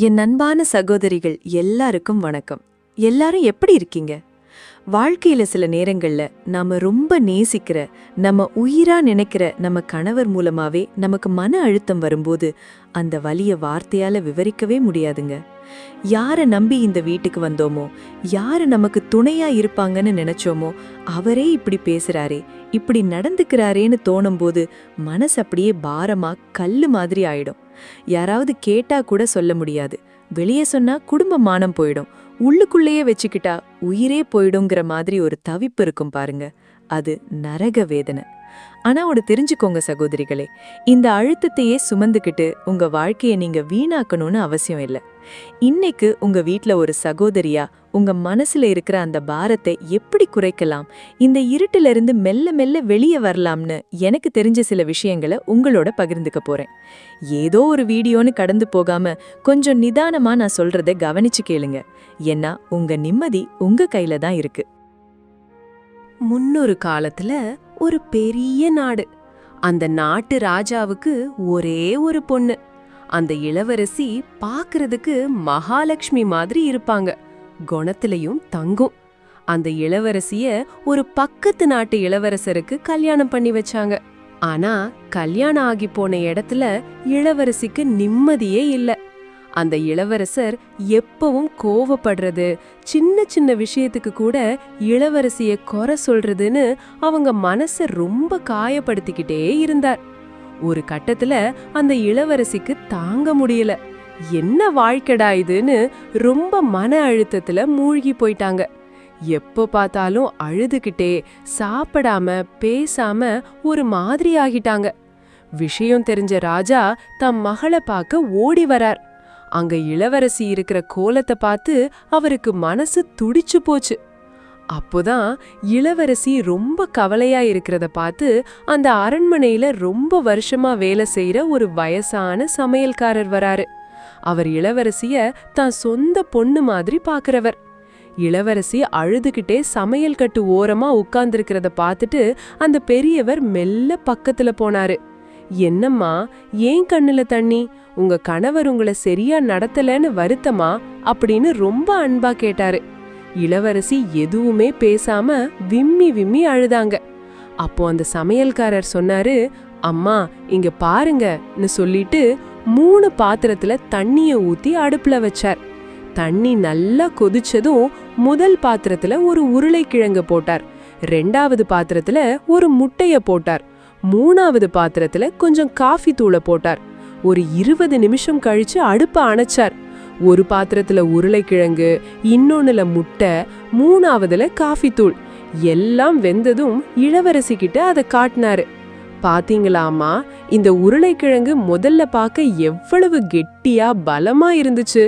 என் அன்பான சகோதரிகள் எல்லாருக்கும் வணக்கம். எல்லாரும் எப்படி இருக்கீங்க? வாழ்க்கையில சில நேரங்கள்ல நாம ரொம்ப நேசிக்கிற, நம்ம உயிரா நினைக்கிற நம்ம கணவர் மூலமாவே நமக்கு மன அழுத்தம் வரும்போது அந்த வலிய வார்த்தையால விவரிக்கவே முடியாதுங்க. யார நம்பி இந்த வீட்டுக்கு வந்தோமோ, யாரு நமக்கு துணையா இருப்பாங்கன்னு நினைச்சோமோ, அவரே இப்படி பேசுறாரே, இப்படி நடந்துக்கிறாரேன்னு தோணும்போது மனசு அப்படியே பாரமா கல்லு மாதிரி ஆயிடும். யாராவது கேட்டா கூட சொல்ல முடியாது. வெளியே சொன்னா குடும்ப மானம் போயிடும். உள்ளுக்குள்ளேயே வச்சுக்கிட்டா உயிரே போயிடுங்கிற மாதிரி ஒரு தவிப்பு இருக்கும் பாருங்க. அது நரக வேதனை. ஆனா ஒன்னு தெரிஞ்சுக்கோங்க சகோதரிகளே, இந்த அழுத்தத்தையே சுமந்துக்கிட்டு உங்க வாழ்க்கைய நீங்க வீணாக்கணும்னு அவசியம் இல்லை. இன்னைக்கு உங்க வீட்ல ஒரு சகோதரியா உங்க மனசுல இருக்கிற அந்த பாரத்தை எப்படி குறைக்கலாம், இந்த இருட்டுல இருந்து மெல்ல மெல்ல வெளியே வரலாம்னு எனக்கு தெரிஞ்ச சில விஷயங்களை உங்களோட பகிர்ந்துக்க போறேன். ஏதோ ஒரு வீடியோன்னு கடந்து போகாம கொஞ்சம் நிதானமா நான் சொல்றதை கவனிச்சு கேளுங்க. ஏன்னா உங்க நிம்மதி உங்க கையில தான் இருக்கு. முன்னொரு காலத்துல ஒரு பெரிய நாடு. அந்த நாட்டு ராஜாவுக்கு ஒரே ஒரு பொண்ணு. அந்த இளவரசி பாக்குறதுக்கு மகாலட்சுமி மாதிரி இருப்பாங்க. குணத்திலையும் தங்கும். அந்த இளவரசிய ஒரு பக்கத்து நாட்டு இளவரசருக்கு கல்யாணம் பண்ணி வச்சாங்க. ஆனா கல்யாணம் ஆகி போன இடத்துல இளவரசிக்கு நிம்மதியே இல்ல. அந்த இளவரசர் எப்பவும் கோவப்படுறது, சின்ன சின்ன விஷயத்துக்கு கூட இளவரசிய குறை சொல்றதுன்னு அவங்க மனச ரொம்ப காயப்படுத்திக்கிட்டே இருந்தார். ஒரு கட்டத்துல அந்த இளவரசிக்கு தாங்க முடியல. என்ன வாழ்க்கடா இதுன்னு ரொம்ப மன அழுத்தத்துல மூழ்கி போயிட்டாங்க. எப்ப பார்த்தாலும் அழுதுகிட்டே, சாப்பிடாம பேசாம ஒரு மாதிரி ஆகிட்டாங்க. விஷயம் தெரிஞ்ச ராஜா தம் மகளை பார்க்க ஓடி வரார். அங்க இளவரசி இருக்கிற கோலத்தை பார்த்து அவருக்கு மனசு துடிச்சு போச்சு. அப்போதான் இளவரசி ரொம்ப கவலையா இருக்கிறத பார்த்து அந்த அரண்மனையில ரொம்ப வருஷமா வேலை செய்யற ஒரு வயசான சமையல்காரர் வராரு. அவர் இளவரசிய தான் சொந்த பொண்ணு மாதிரி பாக்குறவர். இளவரசி அழுதுகிட்டே சமையல் கட்டு ஓரமா உட்கார்ந்திருக்கிறத பார்த்துட்டு அந்த பெரியவர் மெல்ல பக்கத்துல போனாரு. என்னம்மா, ஏன் கண்ணுல தண்ணி? உங்க கணவர் உங்களை சரியா நடத்தலன்னு வருத்தமா அப்படின்னு ரொம்ப அன்பா கேட்டாரு. இளவரசி எதுவுமே பேசாம விம்மி விம்மி அழுதாங்க. அப்போ அந்த சமையல்காரர் சொன்னாரு, அம்மா இங்க பாருங்கன்னு சொல்லிட்டு 3 பாத்திரத்துல தண்ணிய ஊத்தி அடுப்புல வச்சார். தண்ணி நல்லா கொதிச்சதும் முதல் பாத்திரத்துல ஒரு உருளைக்கிழங்கு போட்டார். 2வது பாத்திரத்துல ஒரு முட்டைய போட்டார். 3வது பாத்திரத்துல கொஞ்சம் காஃபி தூளை போட்டார். ஒரு 20 நிமிஷம் கழிச்சு அடுப்ப அணைச்சார். ஒரு பாத்திரத்துல உருளைக்கிழங்கு, இன்னொன்னுல முட்டை, 3வதுல காஃபி தூள். எல்லாம் வெந்ததும் இளவரசி கிட்ட அதை காட்டினாரு. பாத்தீங்களாமா, இந்த உருளைக்கிழங்கு முதல்ல பார்க்க எவ்வளவு கெட்டியா பலமா இருந்துச்சு.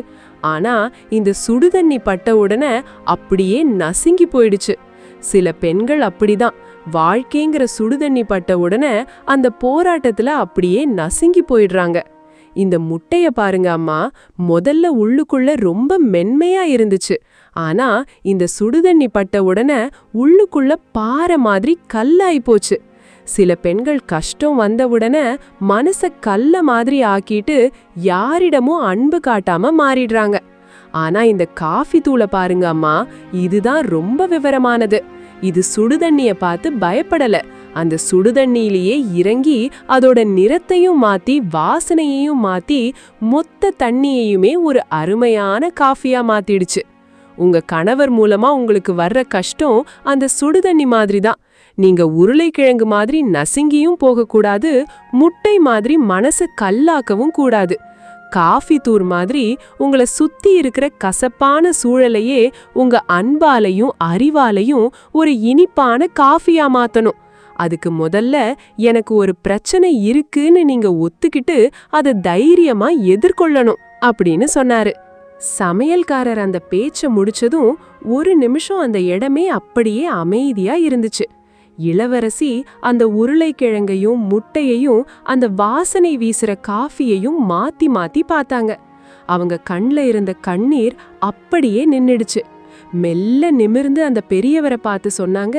ஆனா இந்த சுடுதண்ணி பட்ட உடனே அப்படியே நசுங்கி போயிடுச்சு. சில பெண்கள் அப்படிதான், வாழ்க்கைங்கிற சுடுதண்ணி பட்ட உடனே அந்த போராட்டத்துல அப்படியே நசுங்கி போயிடுறாங்க. இந்த முட்டைய பாருங்க அம்மா, முதல்ல உள்ளுக்குள்ள ரொம்ப மென்மையா இருந்துச்சு. ஆனா இந்த சுடுதண்ணி பட்ட உடனே உள்ளுக்குள்ள பாறை மாதிரி கல்லாய் போச்சு. சில பெண்கள் கஷ்டம் வந்த உடனே மனச கல்ல மாதிரி ஆக்கிட்டு யாரிடமும் அன்பு காட்டாம மாறிடுறாங்க. ஆனா இந்த காஃபி தூளை பாருங்க அம்மா, இதுதான் ரொம்ப விவரமானது. இது சுடுதண்ணிய பார்த்து பயப்படல. அந்த சுடுதண்ணியிலேயே இறங்கி அதோட நிறத்தையும் மாத்தி வாசனையையும் மாத்தி மொத்த தண்ணியையுமே ஒரு அருமையான காஃபியா மாத்திடுச்சு. உங்க கணவர் மூலமா உங்களுக்கு வர்ற கஷ்டம் அந்த சுடுதண்ணி மாதிரி தான். நீங்க உருளைக்கிழங்கு மாதிரி நசுங்கியும் போகக்கூடாது, முட்டை மாதிரி மனசு கல்லாக்கவும் கூடாது. காஃபி தூர் மாதிரி உங்களை சுத்தி இருக்கிற கசப்பான சூழலையே உங்க அன்பாலையும் அறிவாலையும் ஒரு இனிப்பான காஃபியா மாத்தணும். அதுக்கு முதல்ல எனக்கு ஒரு பிரச்சனை இருக்குன்னு நீங்க ஒத்துக்கிட்டு அதை தைரியமா எதிர்கொள்ளணும் அப்படின்னு சொன்னாரு. சமையல்காரர் அந்த பேச்ச முடிச்சதும் 1 நிமிஷம் அந்த இடமே அப்படியே அமைதியா இருந்துச்சு. இளவரசி அந்த உருளைக்கிழங்கையும் முட்டையையும் அந்த வாசனை வீசுற காஃபியையும் மாத்தி மாத்தி பார்த்தாங்க. அவங்க கண்ல இருந்த கண்ணீர் அப்படியே நின்னுடுச்சு. மெல்ல நிமிர்ந்து அந்த பெரியவரை பார்த்து சொன்னாங்க,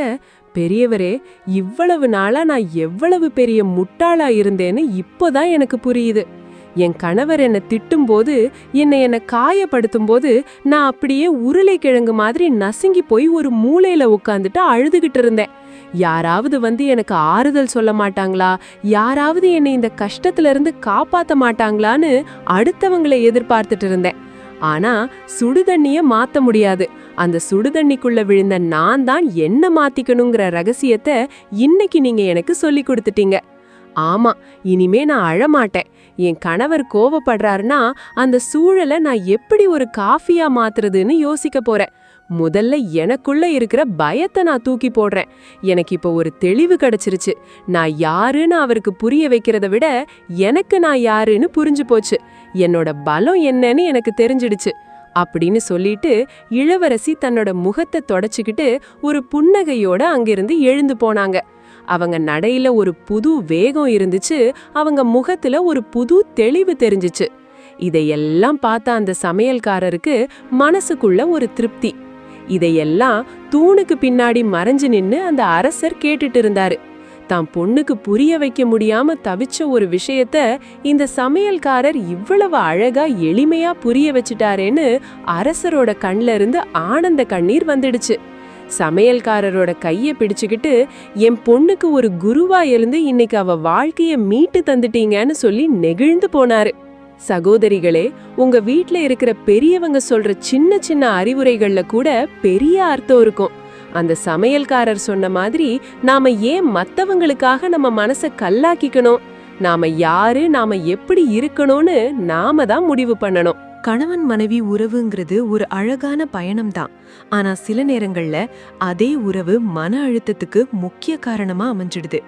பெரியவரே, இவ்வளவு நாளா நான் எவ்வளவு பெரிய முட்டாளா இருந்தேன்னு இப்போதான் எனக்கு புரியுது. என் கணவர் என்னை திட்டும்போது, என்னை காயப்படுத்தும் போது நான் அப்படியே உருளைக்கிழங்கு மாதிரி நசுங்கி போய் ஒரு மூலையில உட்காந்துட்டு அழுதுகிட்டு இருந்தேன். யாராவது வந்து எனக்கு ஆறுதல் சொல்ல மாட்டாங்களா, யாராவது என்னை இந்த கஷ்டத்துல இருந்து காப்பாத்த மாட்டாங்களான்னு அடுத்தவங்களை எதிர்பார்த்துட்டு இருந்தேன். ஆனா சுடுதண்ணிய மாத்த முடியாது. அந்த சுடுதண்ணிக்குள்ள விழுந்த நான் தான் என்ன மாத்திக்கணுங்கிற ரகசியத்தை இன்னைக்கு நீங்க எனக்கு சொல்லி கொடுத்துட்டீங்க. ஆமா, இனிமே நான் அழமாட்டேன். என் கணவர் கோவப்படுறாருன்னா அந்த சூழலை நான் எப்படி ஒரு காஃபியா மாத்துறதுன்னு யோசிக்க போறேன். முதல்ல எனக்குள்ள இருக்கிற பயத்தை நான் தூக்கி போடுறேன். எனக்கு இப்போ ஒரு தெளிவு கிடைச்சிருச்சு. நான் யாருன்னு அவருக்கு புரிய வைக்கிறத விட எனக்கு நான் யாருன்னு புரிஞ்சு போச்சு. என்னோட பலம் என்னன்னு எனக்கு தெரிஞ்சிடுச்சு அப்படின்னு சொல்லிட்டு இளவரசி தன்னோட முகத்தை தொடச்சுக்கிட்டு ஒரு புன்னகையோட அங்கிருந்து எழுந்து போனாங்க. அவங்க நடையில ஒரு புது வேகம் இருந்துச்சு. அவங்க முகத்துல ஒரு புது தெளிவு தெரிஞ்சிச்சு. இதையெல்லாம் பார்த்த அந்த சமையல்காரருக்கு மனசுக்குள்ள ஒரு திருப்தி. இதையெல்லாம் தூணுக்கு பின்னாடி மறைஞ்சு நின்னு அந்த அரசர் கேட்டுட்டு இருந்தாரு. தான் பொண்ணுக்கு புரிய வைக்க முடியாம தவிச்ச ஒரு விஷயத்த இந்த சமையல்காரர் இவ்வளவு அழகா எளிமையா புரிய வச்சுட்டாரேன்னு அரசரோட கண்ல இருந்து ஆனந்த கண்ணீர் வந்துடுச்சு. சமையல்காரரோட கைய பிடிச்சுக்கிட்டு, என் பொண்ணுக்கு ஒரு குருவா இருந்து இன்னைக்கு அவ வாழ்க்கைய மீட்டு தந்துட்டீங்கன்னு சொல்லி நெகிழ்ந்து போனாரு. சகோதரிகளே, உங்க வீட்ல இருக்கிற பெரியவங்க சொல்ற சின்ன சின்ன அறிவுரைகள்ல கூட பெரிய அர்த்தம் இருக்கும். அந்த சமையல்காரர் சொன்ன மாதிரி நாம ஏன் மத்தவங்களுக்காக நம்ம மனசை கல்லாக்கிக்கணும்? நாம யாரு, நாம எப்படி இருக்கணும்னு நாம தான் முடிவு பண்ணணும். கணவன் மனைவி உறவுங்கிறது ஒரு அழகான பயணம்தான். ஆனா சில நேரங்கள்ல அதே உறவு மன அழுத்தத்துக்கு முக்கிய காரணமா அமைஞ்சிடுது.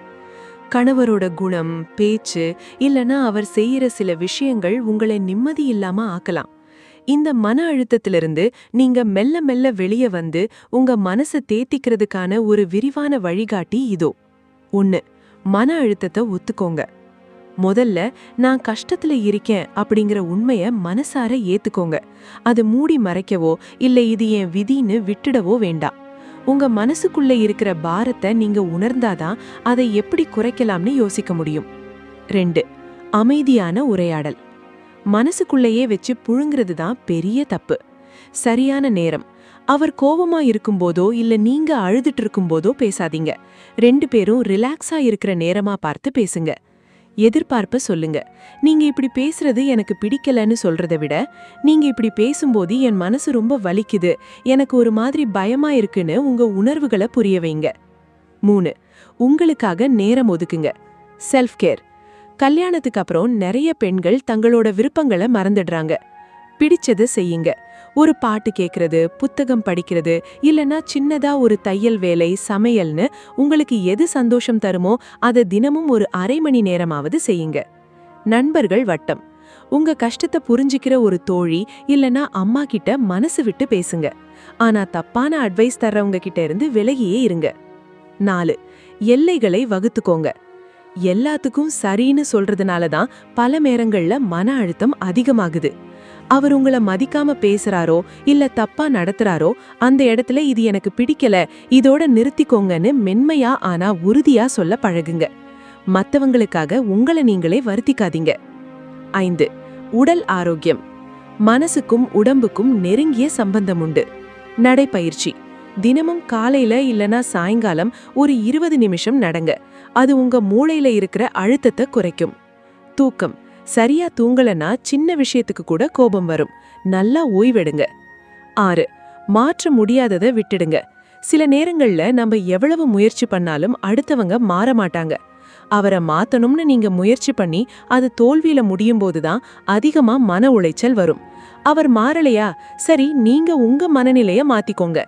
கணவரோட குணம், பேச்சு இல்லனா அவர் செய்யற சில விஷயங்கள் உங்களை நிம்மதி இல்லாம ஆக்கலாம். இந்த மன அழுத்தத்திலிருந்து நீங்க மெல்ல மெல்ல வெளியே வந்து உங்க மனசை தேத்திக்கிறதுக்கான ஒரு விரிவான வழிகாட்டி இதோ. 1. மன அழுத்தத்தை ஒத்துக்கோங்க. முதல்ல நான் கஷ்டத்துல இருக்கேன் அப்படிங்கிற உண்மைய மனசார ஏத்துக்கோங்க. அது மூடி மறைக்கவோ இல்ல இது என் விதின்னு விட்டுடவோ வேண்டாம். உங்க மனசுக்குள்ள இருக்கிற பாரத்தை நீங்க உணர்ந்தாதான் அதை எப்படி குறைக்கலாம்னு யோசிக்க முடியும். 2. அமைதியான உரையாடல். மனசுக்குள்ளேயே வச்சு புழுங்கிறது தான் பெரிய தப்பு. சரியான நேரம். அவர் கோபமா இருக்கும்போதோ இல்ல நீங்க அழுதுட்டு இருக்கும்போதோ பேசாதீங்க. 2 பேரும் ரிலாக்ஸா இருக்கிற நேரமா பார்த்து பேசுங்க. எதிர்பார்ப்ப சொல்லுங்க. நீங்க இப்படி பேசுறது எனக்கு பிடிக்கலன்னு சொல்றதை விட, நீங்க இப்படி பேசும்போது என் மனசு ரொம்ப வலிக்குது, எனக்கு ஒரு மாதிரி பயமா இருக்குன்னு உங்க உணர்வுகளை புரிய வைங்க. 3. உங்களுக்காக நேரம் ஒதுக்குங்க. Self care. கல்யாணத்துக்கு அப்புறம் நிறைய பெண்கள் தங்களோட விருப்பங்களை மறந்துடுறாங்க. பிடிச்சதை செய்யுங்க. ஒரு பாட்டு கேட்கறது, புத்தகம் படிக்கிறது இல்லனா சின்னதா ஒரு தையல் வேலை, சமையல்னு உங்களுக்கு எது சந்தோஷம் தருமோ அதை தினமும் ஒரு அரை மணி நேரமாவது செய்யுங்க. நண்பர்கள் வட்டம். உங்க கஷ்டத்தை புரிஞ்சிக்கிற ஒரு தோழி இல்லனா அம்மா கிட்ட மனசு விட்டு பேசுங்க. ஆனா தப்பான அட்வைஸ் தர்றவங்க கிட்ட இருந்து விலகியே இருங்க. 4. எல்லைகளை வகுத்துக்கோங்க. எல்லாத்துக்கும் சரின்னு சொல்றதுனால தான் பல நேரங்கள்ல மன அழுத்தம் அதிகமாகுது. அவர் உங்களை மதிக்காம பேசுறாரோ இல்ல தப்பா நடத்துறாரோ அந்த இடத்துல இது எனக்கு பிடிக்கல, இதோட நிறுத்திக்கோங்கன்னு மென்மையா ஆனா உறுதியா சொல்ல பழகுங்க. மத்தவங்களுக்காக உங்களை நீங்களே வருத்திக்காதீங்க. 5. உடல் ஆரோக்கியம். மனசுக்கும் உடம்புக்கும் நெருங்கிய சம்பந்தம் உண்டு. நடைப்பயிற்சி. தினமும் காலையில இல்லனா சாயங்காலம் ஒரு 20 நிமிஷம் நடங்க. அது உங்க மூளையில இருக்கிற அழுத்தத்தை குறைக்கும். தூக்கம். சரியா தூங்கலனா சின்ன விஷயத்துக்கு கூட கோபம் வரும். நல்லா ஓய்வெடுங்க. 6. மாற்ற முடியாததை விட்டுடுங்க. சில நேரங்கள்ல நம்ம எவ்வளவு முயற்சி பண்ணாலும் அடுத்தவங்க மாற மாட்டாங்க. அவரை மாத்தணும்னு நீங்க முயற்சி பண்ணி அது தோல்வியில முடியும் போதுதான் அதிகமா மன உளைச்சல் வரும். அவர் மாறலையா, சரி நீங்க உங்க மனநிலைய மாத்திக்கோங்க.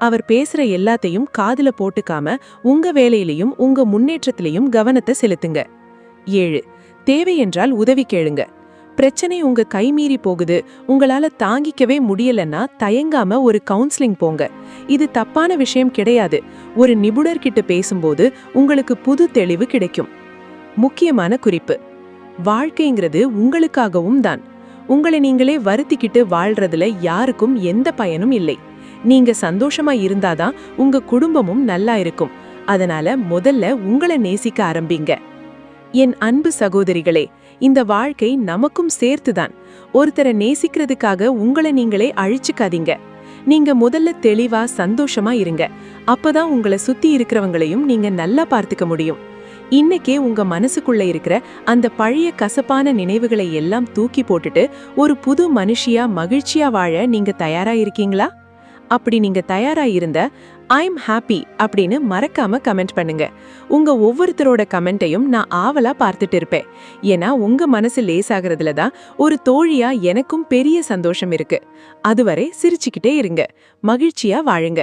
அவர் பேசுற எல்லாத்தையும் காதுல போட்டுக்காம உங்க வேலையிலையும் உங்க முன்னேற்றத்திலையும் கவனத்தை செலுத்துங்க. 7. தேவை என்றால் உதவி கேளுங்க. பிரச்சனை உங்க கைமீறி போகுது, உங்களால தாங்கிக்கவே முடியலன்னா தயங்காம ஒரு கவுன்சிலிங் போங்க. இது தப்பான விஷயம் கிடையாது. ஒரு நிபுணர்கிட்ட பேசும்போது உங்களுக்கு புது தெளிவு கிடைக்கும். முக்கியமான குறிப்பு. வாழ்க்கைங்கிறது உங்களுக்காகவும் தான். உங்களை நீங்களே வருத்திக்கிட்டு வாழ்றதுல யாருக்கும் எந்த பயனும் இல்லை. நீங்க சந்தோஷமா இருந்தாதான் உங்க குடும்பமும் நல்லா இருக்கும். அதனால முதல்ல உங்களை நேசிக்க ஆரம்பிங்க. என் அன்பு சகோதரிகளே, இந்த வாழ்க்கை நமக்கும் சேர்த்துதான். ஒருத்தரை நேசிக்கிறதுக்காக உங்களை நீங்களே அழிச்சுக்காதீங்க. நீங்க முதல்ல தெளிவா சந்தோஷமா இருங்க. அப்பதான் உங்களை சுத்தி இருக்கிறவங்களையும் நீங்க நல்லா பார்த்துக்க முடியும். இன்னைக்கே உங்க மனசுக்குள்ள இருக்கிற அந்த பழைய கசப்பான நினைவுகளை எல்லாம் தூக்கி போட்டுட்டு ஒரு புது மனுஷியா மகிழ்ச்சியா வாழ நீங்க தயாரா இருக்கீங்களா? அப்படி நீங்க தயாரா இருந்த ஐம் ஹாப்பி அப்படின்னு மறக்காம கமெண்ட் பண்ணுங்க. உங்க ஒவ்வொருத்தரோட கமெண்ட்டையும் நான் ஆவலா பார்த்துட்டு இருப்பேன். ஏன்னா உங்க மனசு லேசாகிறதுல தான் ஒரு தோழியா எனக்கும் பெரிய சந்தோஷம் இருக்கு. அதுவரை சிரிச்சுக்கிட்டே இருங்க, மகிழ்ச்சியா வாழுங்க.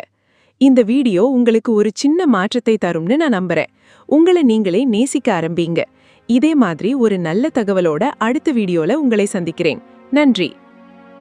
இந்த வீடியோ உங்களுக்கு ஒரு சின்ன மாற்றத்தை தரும்னு நான் நம்புறேன். உங்களை நீங்களே நேசிக்க ஆரம்பிங்க. இதே மாதிரி ஒரு நல்ல தகவலோட அடுத்த வீடியோல உங்களை சந்திக்கிறேன். நன்றி.